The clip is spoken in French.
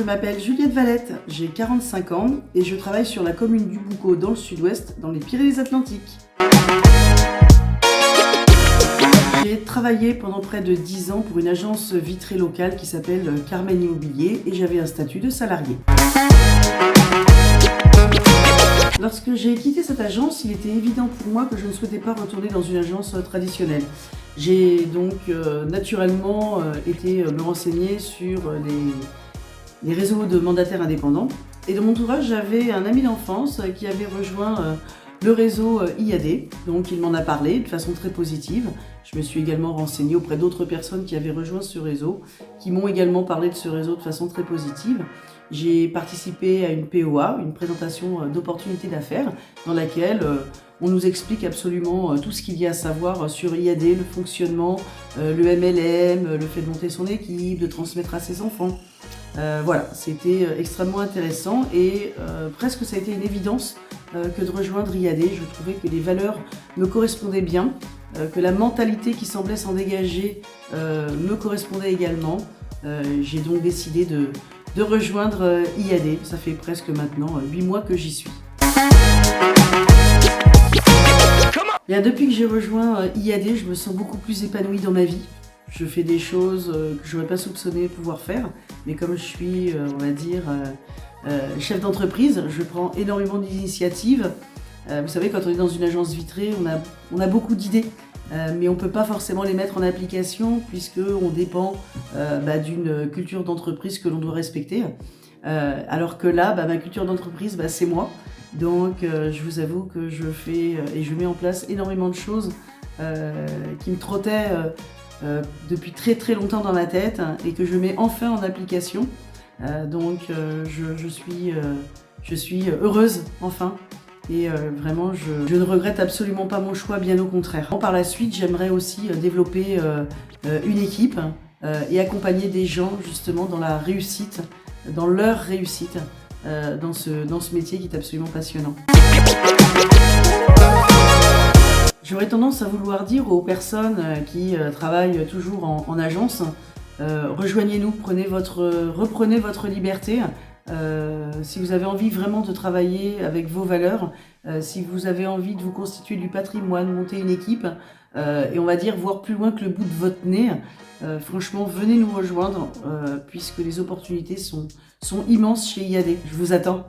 je m'appelle Juliette Valette, j'ai 45 ans et je travaille sur la commune du Boucau dans le sud-ouest, dans les Pyrénées-Atlantiques. J'ai travaillé pendant près de 10 ans pour une agence vitrée locale qui s'appelle Carmen Immobilier et j'avais un statut de salarié. Lorsque j'ai quitté cette agence, il était évident pour moi que je ne souhaitais pas retourner dans une agence traditionnelle. J'ai donc naturellement été me renseigner sur les réseaux de mandataires indépendants. Et dans mon entourage, j'avais un ami d'enfance qui avait rejoint le réseau IAD. Donc il m'en a parlé de façon très positive. Je me suis également renseignée auprès d'autres personnes qui avaient rejoint ce réseau, qui m'ont également parlé de ce réseau de façon très positive. J'ai participé à une POA, une présentation d'opportunités d'affaires, dans laquelle on nous explique absolument tout ce qu'il y a à savoir sur IAD, le fonctionnement, le MLM, le fait de monter son équipe, de transmettre à ses enfants. Voilà, c'était extrêmement intéressant et presque ça a été une évidence que de rejoindre IAD. Je trouvais que les valeurs me correspondaient bien, que la mentalité qui semblait s'en dégager me correspondait également. J'ai donc décidé de rejoindre IAD. Ça fait presque maintenant 8 mois que j'y suis. Bien, depuis que j'ai rejoint IAD, je me sens beaucoup plus épanouie dans ma vie. Je fais des choses que je n'aurais pas soupçonné pouvoir faire, mais comme je suis, on va dire, chef d'entreprise, je prends énormément d'initiatives. Vous savez, quand on est dans une agence vitrée, on a beaucoup d'idées, mais on ne peut pas forcément les mettre en application puisqu'on dépend d'une culture d'entreprise que l'on doit respecter. Alors que là, ma culture d'entreprise, c'est moi. Donc je vous avoue que je fais et je mets en place énormément de choses qui me trottaient depuis très très longtemps dans ma tête et que je mets enfin en application. Donc je suis heureuse enfin et vraiment je ne regrette absolument pas mon choix, bien au contraire. Par la suite, j'aimerais aussi développer une équipe et accompagner des gens justement dans la réussite, dans leur réussite, dans ce métier qui est absolument passionnant. J'aurais tendance à vouloir dire aux personnes qui travaillent toujours en agence, rejoignez-nous, reprenez votre liberté. Si vous avez envie vraiment de travailler avec vos valeurs, si vous avez envie de vous constituer du patrimoine, monter une équipe, et on va dire voir plus loin que le bout de votre nez, franchement venez nous rejoindre puisque les opportunités sont immenses chez IAD. Je vous attends.